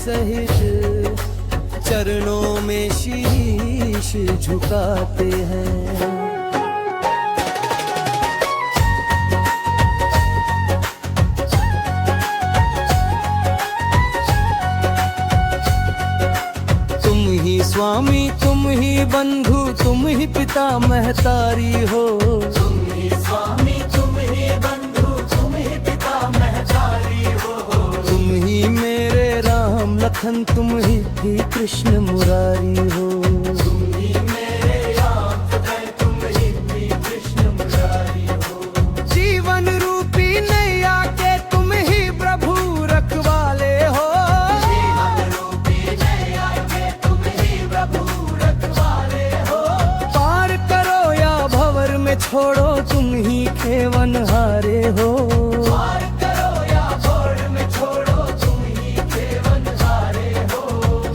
सहित चरणों में शीश झुकाते हैं। तुम ही स्वामी, तुम ही बंधु, तुम ही पिता महतारी हो। तुम ही स्वामी, तुम ही बंधु, तुम ही पिता महतारी हो। तुम ही मेरे राम लखन, तुम ही कृष्ण मुरारी हो। तुम ही मेरे राम हृदय, तुम ही कृष्ण मुरारी हो। जीवन रूपी नैया के तुम ही प्रभु रखवाले हो। जीवन रूपी नैया के तुम ही प्रभु रखवाले हो। पार करो या भंवर में छोड़ो, तुम ही खेवनहारे हो। पार करो या भंवर में छोड़ो, तुम ही खेवनहारे हो।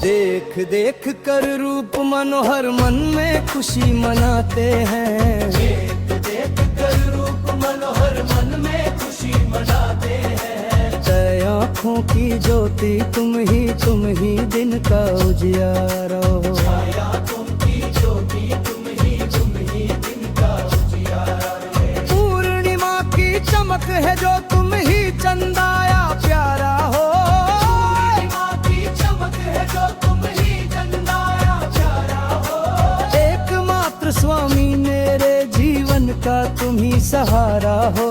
देख देख कर रूप मनोहर, मन में खुशी मनाते हैं। देख देख कर रूप मनोहर, मन में खुशी मनाते हैं। तय आँखों की ज्योति तुम ही दिन का उजियारा हो। छाया तुमकी ज्योति, तुम ही दिन का उजियारा है। पूर्णिमा की चमक है जो तुम ही चंदाया प्यारा हो। पूर्णिमा की चमक है जो तुम ही चंदाया प्यारा हो। एकमात्र स्वामी मेरे जीवन का तुम ही सहारा हो।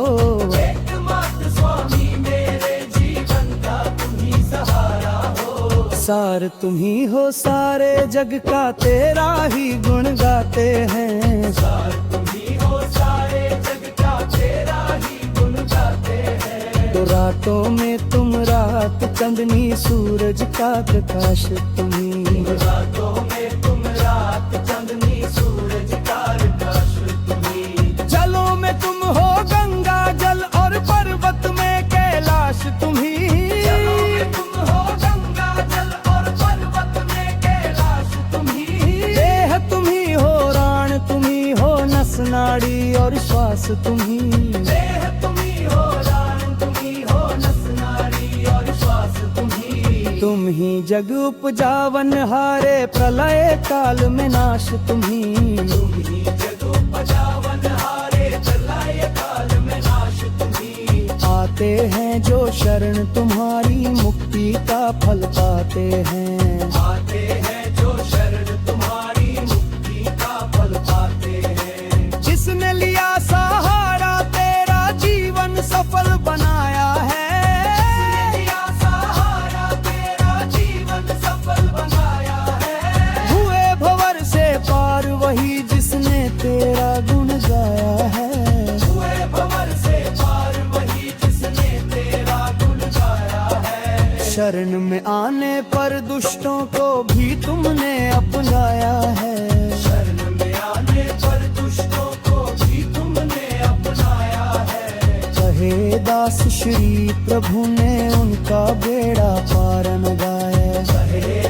एकमात्र स्वामी मेरे जीवन का तुम ही सहारा हो। सार तुम ही हो सारे जग का, तेरा ही गुण गाते हैं। सार तुम ही हो सारे जग का, तेरा ही गुण गाते हैं। तो रातों में तुम रात, चांदनी सूरज का प्रकाश तुम ही। रातों में तुम रात, चांदनी सूरज का प्रकाश तुम ही। जलों में तुम हो गंगा जल, और पर्वत में कैलाश तुम ही। जलों में तुम हो गंगा जल, और पर्वत में कैलाश तुम ही। देह तुम ही हो प्राण तुम ही हो, नस नाड़ी और श्वास तुम ही। देह तुम ही हो, प्राण तुम ही हो, नस नाड़ी और श्वास तुम ही। तुम ही जग उपजावन हारे, प्रलय काल में नाश तुम ही। तुम ही जग उपजावन हारे, प्रलय काल में नाश तुम ही। आते हैं जो शरण तुम्हारी, मुक्ति का फल पाते हैं। आते हैं जो शरण तुम्हारी, मुक्ति का फल पाते हैं। जिसने लिया सहारा, तेरा जीवन सफल बनाया है। लिया सहारा, तेरा जीवन सफल बनाया है। हुए भंवर से पार वही, जिसने तेरा गुण गाया है। हुए भंवर से पार वही, जिसने तेरा गुण गाया है। शरण में आने पर दुष्टों को भी तुमने अपनाया है। शरण में आने पर दुष्टों को भी तुमने अपनाया है। कहे दास श्री प्रभु ने, उनका बेड़ा पार न गाया। कहे